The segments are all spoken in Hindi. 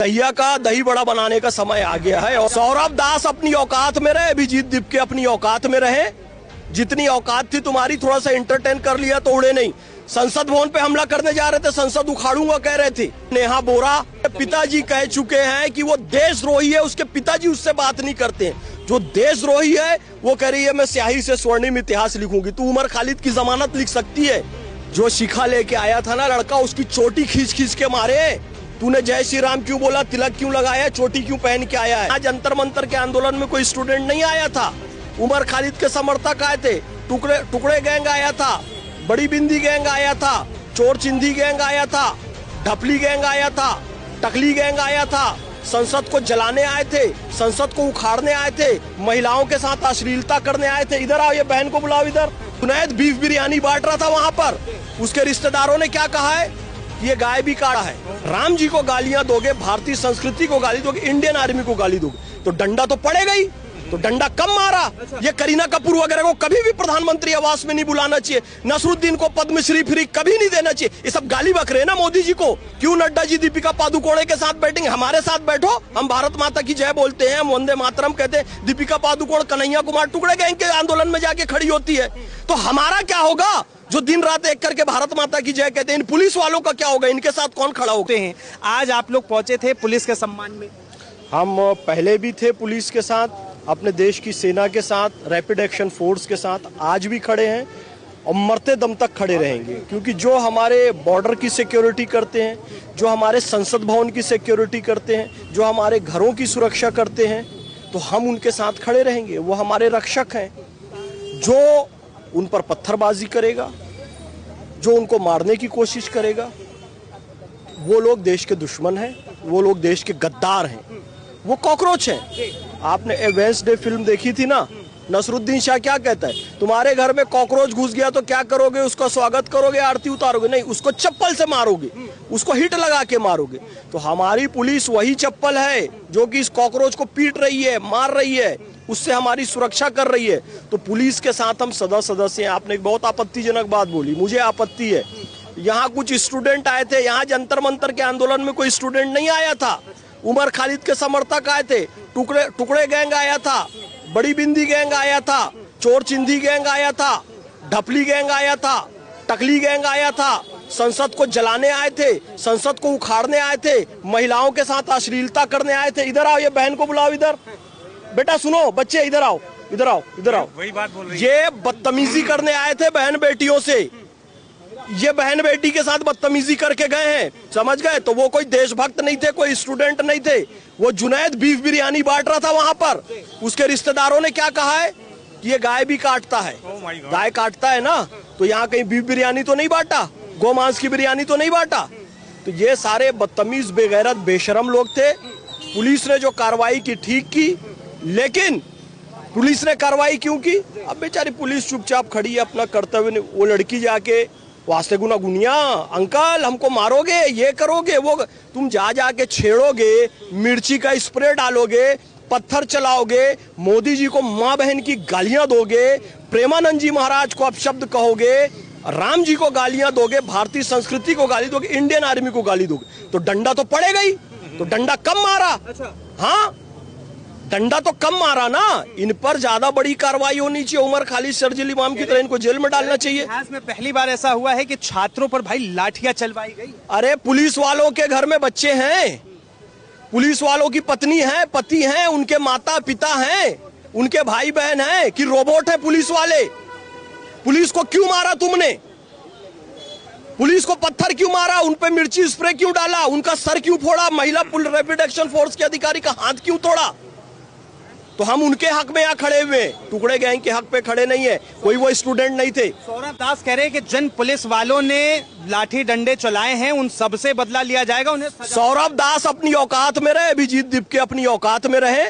दहिया का दही बड़ा बनाने का समय आ गया है और सौरभ दास अपनी औकात में रहे, अभिजीत दीपके अपनी औकात में रहे। जितनी औकात थी तुम्हारी, थोड़ा सा एंटरटेन कर लिया तो उड़े नहीं। संसद भवन पे हमला करने जा रहे थे, संसद उखाड़ूंगा कह रहे थे। नेहा बोरा पिताजी कह चुके हैं कि वो देशद्रोही है, उसके पिताजी उससे बात नहीं करते हैं। जो देशद्रोही है वो कह रही है मैं स्याही से स्वर्णिम इतिहास लिखूंगी। तू उमर खालिद की जमानत लिख सकती है। जो शिखा लेके आया था ना लड़का, उसकी चोटी खींच खींच के मारे। तूने जय श्री राम क्यों बोला, तिलक क्यों लगाया, चोटी क्यों पहन के आया है? आज अंतर मंतर के आंदोलन में कोई स्टूडेंट नहीं आया था, उमर खालिद के समर्थक आए थे। टुकड़े गैंग आया था, बड़ी बिंदी गैंग आया था, चोर चिंधी गैंग आया था, ढपली गैंग आया था, टकली गैंग आया था। संसद को जलाने आए थे, संसद को उखाड़ने आए थे, महिलाओं के साथ अश्लीलता करने आए थे। इधर आओ, ये बहन को बुलाओ इधर। जुनैद बीफ बिरयानी बांट रहा था वहां पर। उसके रिश्तेदारों ने क्या कहा है, ये गाय भी काढ़ा है। राम जी को गालियां दोगे, भारतीय संस्कृति को गाली दोगे, इंडियन आर्मी को गाली दोगे तो डंडा तो पड़ेगा ही। तो डंडा कम मारा। ये करीना कपूर वगैरह को कभी भी प्रधानमंत्री आवास में नहीं बुलाना चाहिए। नसरुद्दीन को पद्मश्री फ्री कभी नहीं देना चाहिए। ये सब गाली बक रहे हैं ना मोदी जी को। क्यों नड्डा जी दीपिका पादुकोणे के साथ बैठेंगे? हमारे साथ बैठो, हम भारत माता की जय बोलते हैं, हम वंदे मातरम कहते हैं। दीपिका पादुकोण कन्हैया कुमार टुकड़े गैंग के आंदोलन में जाके खड़ी होती है, तो हमारा क्या होगा जो दिन रात एक करके भारत माता की जय कहते हैं? इन पुलिस वालों का क्या होगा? इनके साथ कौन खड़ा होते हैं? आज आप लोग पहुंचे थे पुलिस के सम्मान में। हम पहले भी थे पुलिस के साथ, अपने देश की सेना के साथ, रैपिड एक्शन फोर्स के साथ, आज भी खड़े हैं और मरते दम तक खड़े रहेंगे। क्योंकि जो हमारे बॉर्डर की सिक्योरिटी करते हैं, जो हमारे संसद भवन की सिक्योरिटी करते हैं, जो हमारे घरों की सुरक्षा करते हैं, तो हम उनके साथ खड़े रहेंगे। वो हमारे रक्षक हैं। जो उन पर पत्थरबाजी करेगा, जो उनको मारने की कोशिश करेगा, वो लोग देश के दुश्मन हैं, वो लोग देश के गद्दार हैं, वो कॉकरोच हैं। आपने ए वेंसडे फिल्म देखी थी ना? नसरुद्दीन शाह क्या कहता है, तुम्हारे घर में कॉकरोच घुस गया तो क्या करोगे? उसका स्वागत करोगे, आरती उतारोगे? नहीं, उसको चप्पल से मारोगे, उसको हिट लगा के मारोगे। तो हमारी पुलिस वही चप्पल है जो कि इस कॉकरोच को पीट रही है, मार रही है, उससे हमारी सुरक्षा कर रही है। तो पुलिस के साथ हम सदा सदस्य हैं। आपने एक बहुत आपत्तिजनक बात बोली, मुझे आपत्ति है। यहाँ कुछ स्टूडेंट आए थे, यहाँ जंतर मंतर के आंदोलन में कोई स्टूडेंट नहीं आया था। उमर खालिद के समर्थक आए थे, टुकड़े गैंग आया था, बड़ी बिंदी गैंग आया था, चोर चिंधी गैंग आया था, ढपली गैंग आया था, टकली गैंग आया था। संसद को जलाने आए थे, संसद को उखाड़ने आए थे, महिलाओं के साथ अश्लीलता करने आए थे। इधर आओ, ये बहन को बुलाओ इधर। बेटा सुनो, बच्चे इधर आओ, इधर आओ, इधर आओ। वही बात बोल रही है। ये बदतमीजी करने आए थे बहन बेटियों से। ये बहन बेटी के साथ बदतमीजी करके गए हैं, समझ गए? तो वो कोई देशभक्त नहीं थे, कोई स्टूडेंट नहीं थे। वो जुनैद बीफ बिरयानी बांट रहा था वहां पर। उसके रिश्तेदारों ने क्या कहा है कि ये गाय भी काटता है। गाय काटता है ना, तो यहाँ कहीं बीफ बिरयानी तो नहीं बांटा, गोमांस की बिरयानी तो नहीं बांटा। तो ये सारे बदतमीज, बेगैरत, बेशरम लोग थे। पुलिस ने जो कार्रवाई की ठीक की, लेकिन पुलिस ने कार्रवाई क्यों की? अब बेचारी पुलिस चुपचाप खड़ी है, अपना कर्तव्य। वो लड़की जाके वास्ते गुना गुनिया, अंकल हमको मारोगे, ये करोगे, वो तुम जा के छेड़ोगे, मिर्ची का स्प्रे डालोगे, पत्थर चलाओगे, मोदी जी को माँ बहन की गालियां दोगे, प्रेमानंद जी महाराज को अपशब्द कहोगे, राम जी को गालियां दोगे, भारतीय संस्कृति को गाली दोगे, इंडियन आर्मी को गाली दोगे, तो डंडा तो पड़ेगा ही। तो डंडा कम मारा। हाँ, डंडा तो कम मारा ना। इन पर ज्यादा बड़ी कार्रवाई होनी चाहिए। उमर खालिद शर्जिल इमाम की तरह इनको जेल में डालना चाहिए। इतिहास में पहली बार ऐसा हुआ है कि छात्रों पर भाई लाठियां चलवाई गई। अरे पुलिस वालों के घर में बच्चे हैं, पुलिस वालों की पत्नी है, पति हैं, उनके माता पिता हैं, उनके भाई बहन हैं कि रोबोट है पुलिस वाले? पुलिस को क्यों मारा तुमने? पुलिस को पत्थर क्यों मारा? उन पे मिर्ची स्प्रे क्यों डाला? उनका सर क्यों फोड़ा? महिला रैपिड एक्शन फोर्स के अधिकारी का हाथ क्यों तोड़ा? तो हम उनके हक में यहाँ खड़े हुए, टुकड़े गैंग के हक पे खड़े नहीं है। कोई वो स्टूडेंट नहीं थे। सौरभ दास कह रहे हैं कि जिन पुलिस वालों ने लाठी डंडे चलाए हैं उन सब से बदला लिया जाएगा, उन्हें सौरभ दास अपनी औकात में रहे, अभिजीत दीपके अपनी औकात में रहे।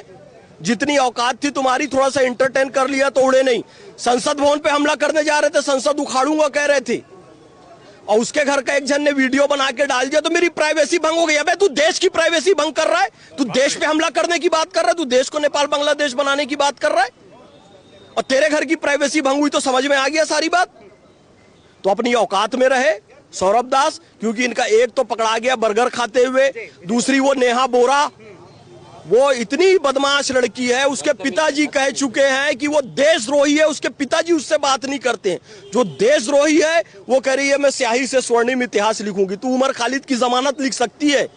जितनी औकात थी तुम्हारी, थोड़ा सा एंटरटेन कर लिया तो उड़े नहीं। संसद भवन पे हमला करने जा रहे थे, संसद उखाड़ूंगा कह रहे थे, और उसके घर का एक जन ने वीडियो बना के डाल दिया, तो मेरी प्राइवेसी भंग हो गई। अबे तू देश की प्राइवेसी भंग कर रहा है, तू देश पे हमला करने की बात कर रहा है, तू देश को नेपाल बांग्लादेश बनाने की बात कर रहा है, और तेरे घर की प्राइवेसी भंग हुई तो समझ में आ गया सारी बात। तो अपनी औकात में रहे, सौरभ दास, क्योंकि इनका एक तो पकड़ा गया बर्गर खाते हुए, दूसरी वो नेहा बोरा, वो इतनी बदमाश लड़की है, उसके पिताजी कह चुके हैं कि वो देशद्रोही है, उसके पिताजी उससे बात नहीं करते हैं। जो देशद्रोही है वो कह रही है मैं स्याही से स्वर्णिम इतिहास लिखूंगी। तू उमर खालिद की जमानत लिख सकती है,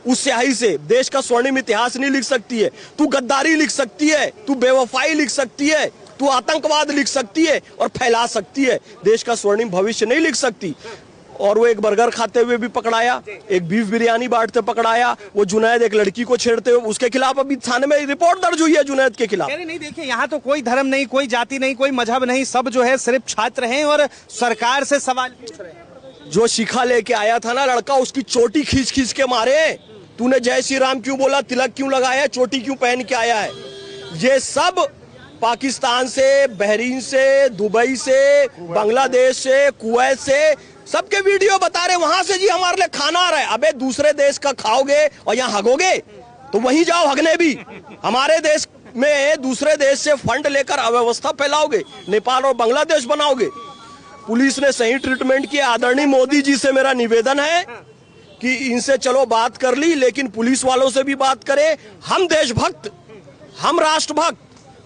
उस स्याही से देश का स्वर्णिम इतिहास नहीं लिख सकती है। तू गद्दारी लिख सकती है, तू बेवफाई लिख सकती है, तू आतंकवाद लिख सकती है और फैला सकती है, देश का स्वर्णिम भविष्य नहीं लिख सकती। और वो एक बर्गर खाते हुए भी पकड़ाया, एक बीफ बिरयानी बांटते पकड़ाया, वो जुनैद एक लड़की को छेड़ते हुए, उसके खिलाफ अभी थाने में रिपोर्ट दर्ज हुई है जुनैद के खिलाफ। नहीं देखिए, यहाँ तो कोई धर्म नहीं, कोई जाति नहीं, कोई मजहब नहीं, सब जो है सिर्फ छात्र हैं और सरकार से सवाल पूछ रहे हैं। जो शिखा लेके आया था ना लड़का, उसकी चोटी खींच खींच के मारे। तूने जय श्री राम क्यों बोला, तिलक क्यों लगाया, चोटी क्यों पहन के आया है? ये सब पाकिस्तान से, बहरीन से, दुबई से, बांग्लादेश से, कुवैत से सबके वीडियो बता रहे, वहां से जी हमारे लिए खाना आ रहा है। अबे दूसरे देश का खाओगे और यहाँ हगोगे तो वहीं जाओ हगने भी। हमारे देश में दूसरे देश से फंड लेकर अव्यवस्था फैलाओगे, नेपाल और बांग्लादेश बनाओगे। पुलिस ने सही ट्रीटमेंट किया। आदरणीय मोदी जी से मेरा निवेदन है कि इनसे चलो बात कर ली, लेकिन पुलिस वालों से भी बात करें। हम देशभक्त, हम राष्ट्रभक्त,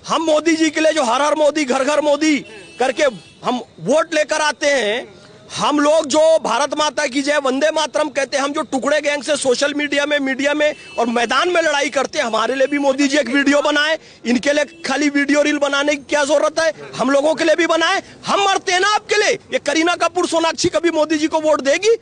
हम मोदी जी के लिए जो हर हर मोदी घर घर मोदी करके हम वोट लेकर आते हैं, हम लोग जो भारत माता की जय वंदे मातरम कहते हैं, हम जो टुकड़े गैंग से सोशल मीडिया में और मैदान में लड़ाई करते हैं, हमारे लिए भी मोदी जी एक वीडियो बनाए। इनके लिए खाली वीडियो रील बनाने की क्या जरूरत है, हम लोगों के लिए भी बनाए। हम मरते हैं ना आपके लिए। ये करीना कपूर, सोनाक्षी कभी मोदी जी को वोट देगी?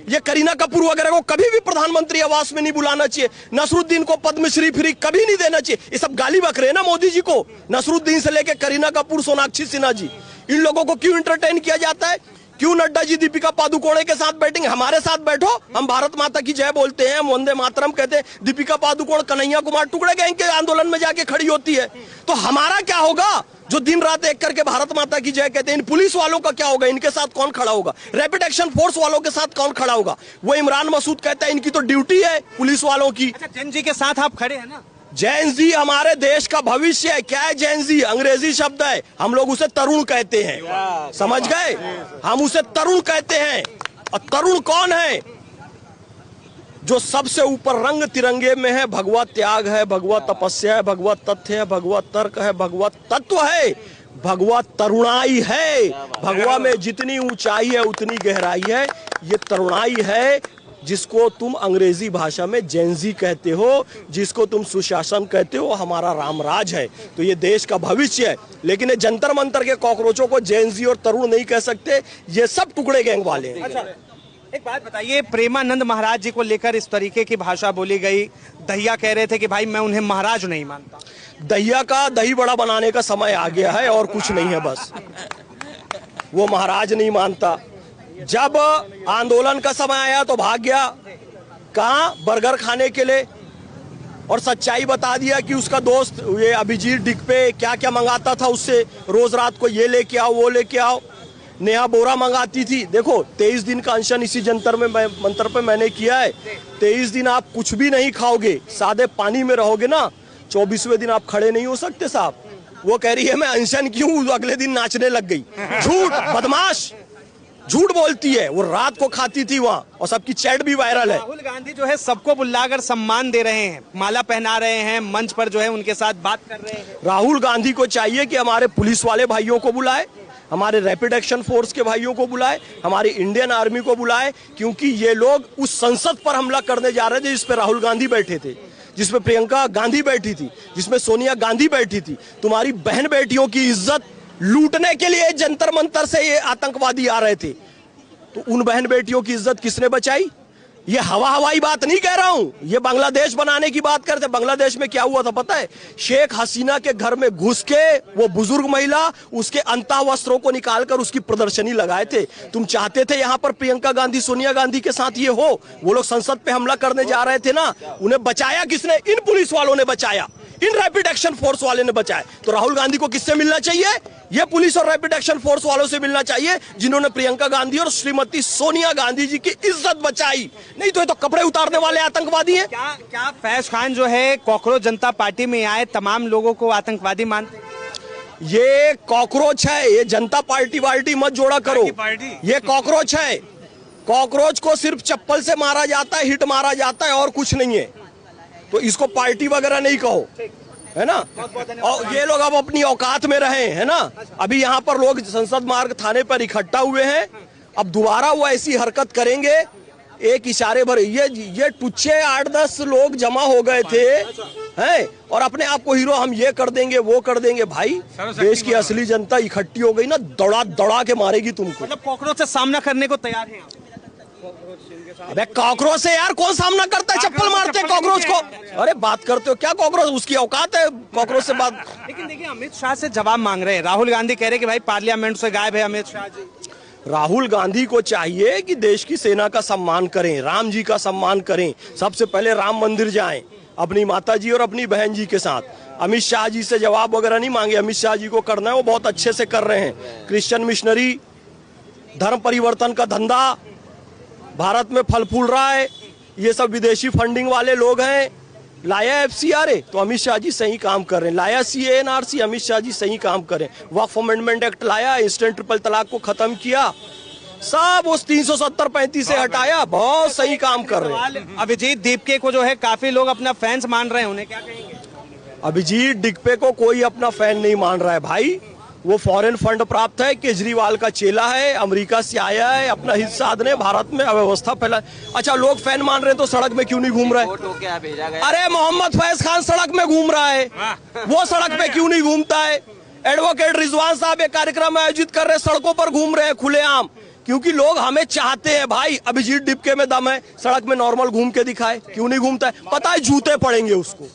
ये करीना कपूर वगैरह को कभी भी प्रधानमंत्री आवास में नहीं बुलाना चाहिए। नसरुद्दीन को पद्मश्री फ्री कभी नहीं देना चाहिए। ये सब गाली बक रहे हैं ना मोदी जी को। नसरुद्दीन से लेकर करीना कपूर, सोनाक्षी सिन्हा जी, इन लोगों को क्यों एंटरटेन किया जाता है? क्यों नड्डा जी दीपिका पादुकोणे के साथ बैठेंगे? हमारे साथ बैठो, हम भारत माता की जय बोलते हैं, हम वंदे मातरम कहते हैं। दीपिका पादुकोण कन्हैया कुमार टुकड़े गैंग के आंदोलन में जाके खड़ी होती है, तो हमारा क्या होगा जो दिन रात एक करके भारत माता की जय कहते हैं? इन पुलिस वालों का क्या होगा? इनके साथ कौन खड़ा होगा? रैपिड एक्शन फोर्स वालों के साथ कौन खड़ा होगा? वो इमरान मसूद कहता है इनकी तो ड्यूटी है पुलिस वालों की। अच्छा, जैन जी के साथ आप खड़े हैं ना? जैन जी हमारे देश का भविष्य है। क्या है जैन जी? अंग्रेजी शब्द है, हम लोग उसे तरुण कहते हैं, समझ गए? हम उसे तरुण कहते हैं। और तरुण कौन है? जो सबसे ऊपर रंग तिरंगे में है। भगवा त्याग है, भगवा तपस्या है, भगवा तथ्य है, भगवा तर्क है, भगवा तत्व है, भगवा तरुणाई है। भगवा में जितनी ऊंचाई है उतनी गहराई है। ये तरुणाई है जिसको तुम अंग्रेजी भाषा में जेनजी कहते हो, जिसको तुम सुशासन कहते हो, हमारा रामराज है। तो ये देश का भविष्य है। लेकिन ये जंतर मंतर के कॉकरोचों को जेनजी और तरुण नहीं कह सकते, ये सब टुकड़े गैंग वाले हैं। अच्छा, एक बात बताइए, प्रेमानंद महाराज जी को लेकर इस तरीके की भाषा बोली गई। दहिया कह रहे थे कि भाई मैं उन्हें महाराज नहीं मानता। दहिया का दही बड़ा बनाने का समय आ गया है और कुछ नहीं है, बस वो महाराज नहीं मानता। जब आंदोलन का समय आया तो भाग गया, कहाँ? बर्गर खाने के लिए। और सच्चाई बता दिया कि उसका दोस्त ये अभिजीत डिग पे क्या क्या मंगाता था उससे, रोज रात को ये लेके आओ वो लेके आओ। नेहा बोरा मंगाती थी। देखो 23 दिन का अनशन इसी जंतर में मंत्र पे मैंने किया है। 23 दिन आप कुछ भी नहीं खाओगे, सादे पानी में रहोगे ना, 24वें दिन आप खड़े नहीं हो सकते साहब। वो कह रही है मैं अनशन क्यों, अगले दिन नाचने लग गई। झूठ, बदमाश, झूठ बोलती है। वो रात को खाती थी वहां और सबकी चैट भी वायरल है। राहुल गांधी जो है सबको बुलाकर सम्मान दे रहे हैं, माला पहना रहे हैं, मंच पर जो है उनके साथ बात कर रहे हैं। राहुल गांधी को चाहिए कि हमारे पुलिस वाले भाइयों को बुलाए, हमारे रैपिड एक्शन फोर्स के भाइयों को बुलाए, हमारी इंडियन आर्मी को बुलाए, क्योंकि ये लोग उस संसद पर हमला करने जा रहे थे जिसपे राहुल गांधी बैठे थे, जिसमें प्रियंका गांधी बैठी थी, जिसमें सोनिया गांधी बैठी थी। तुम्हारी बहन बेटियों की इज्जत लूटने के लिए जंतर मंतर से ये आतंकवादी आ रहे थे। तो उन बहन बेटियों की इज्जत किसने बचाई? ये हवाई बात नहीं कह रहा हूं, ये बांग्लादेश बनाने की बात करते। बांग्लादेश में क्या हुआ था पता है? शेख हसीना के घर में घुस के वो बुजुर्ग महिला उसके अंतः वस्त्रों को निकालकर उसकी प्रदर्शनी लगाए थे। तुम चाहते थे यहां पर प्रियंका गांधी, सोनिया गांधी के साथ ये हो। वो लोग संसद पे हमला करने जा रहे थे ना, उन्हें बचाया किसने? इन पुलिस वालों ने बचाया, इन रैपिड एक्शन फोर्स वाले ने बचाया। तो राहुल गांधी को किससे मिलना चाहिए? ये पुलिस और रैपिड एक्शन फोर्स वालों से मिलना चाहिए, जिन्होंने प्रियंका गांधी और श्रीमती सोनिया गांधी जी की इज्जत बचाई। नहीं तो ये तो कपड़े उतारने वाले आतंकवादी हैं। क्या फैज खान जो है कॉकरोच जनता पार्टी में आए तमाम लोगों को आतंकवादी मानते? ये कॉकरोच है, ये जनता पार्टी वार्टी मत जोड़ा करो। ये कॉकरोच है, कॉकरोच को सिर्फ चप्पल से मारा जाता है, हिट मारा जाता है, और कुछ नहीं है। तो इसको पार्टी वगैरह नहीं कहो, है ना। और ये लोग अब अपनी औकात में रहे, है ना। अभी यहाँ पर लोग संसद मार्ग थाने पर इकट्ठा हुए हैं, अब दोबारा वो ऐसी हरकत करेंगे, एक इशारे भर ये टुच्चे 8-10 लोग जमा हो गए थे, हैं, और अपने आप को हीरो, हम ये कर देंगे वो कर देंगे। भाई देश की असली जनता इकट्ठी हो गई ना, दौड़ा दौड़ा के मारेगी तुमको। मतलब कॉकरोच से सामना करने को तैयार हैं आप? अबे कॉकरोच से यार कौन सामना करता है, चप्पल मारते हैं कॉकरोच को। अरे बात करते हो क्या, कॉकरोच उसकी औकात है कॉकरोच से बात। लेकिन देखिए अमित शाह से जवाब मांग रहे हैं, राहुल गांधी कह रहे हैं कि भाई पार्लियामेंट से गायब है अमित शाह जी। राहुल गांधी को चाहिए कि देश की सेना का सम्मान करें, राम जी का सम्मान करें, सबसे पहले राम मंदिर जाएं अपनी माता जी और अपनी बहन जी के साथ। अमित शाह जी से जवाब वगैरह नहीं मांगे, अमित शाह जी को करना है, वो बहुत अच्छे से कर रहे हैं। क्रिश्चियन मिशनरी, धर्म परिवर्तन का धंधा भारत में फल फूल रहा है, ये सब विदेशी फंडिंग वाले लोग हैं। लाया FCRA तो अमित शाह जी सही काम कर रहे हैं, लाया CANRC अमित शाह जी सही काम करें, वक्फ अमेंडमेंट एक्ट लाया, इंस्टेंट ट्रिपल तलाक को खत्म किया, सब उस 370-35 से हटाया, बहुत सही काम कर रहे हैं। अभिजीत दीपके को जो है काफी लोग अपना फैंस मान रहे हैं, उन्हें क्या कहेंगे? अभिजीत दीपके को कोई अपना फैन नहीं मान रहा है भाई, वो फॉरेन फंड प्राप्त है, केजरीवाल का चेला है, अमेरिका से आया है अपना हित साधने, भारत में अव्यवस्था फैला। अच्छा लोग फैन मान रहे हैं तो सड़क में क्यों नहीं घूम रहे? अरे मोहम्मद फैज खान सड़क में घूम रहा है, वो सड़क पे क्यों नहीं घूमता है? एडवोकेट रिजवान साहब एक कार्यक्रम आयोजित कर रहे, सड़कों पर घूम रहे हैं खुलेआम, क्योंकि लोग हमें चाहते हैं भाई। अभिजीत दीपके में दम है, सड़क में नॉर्मल घूम के दिखाए, क्यों नहीं घूमता है? पता है जूते पड़ेंगे उसको।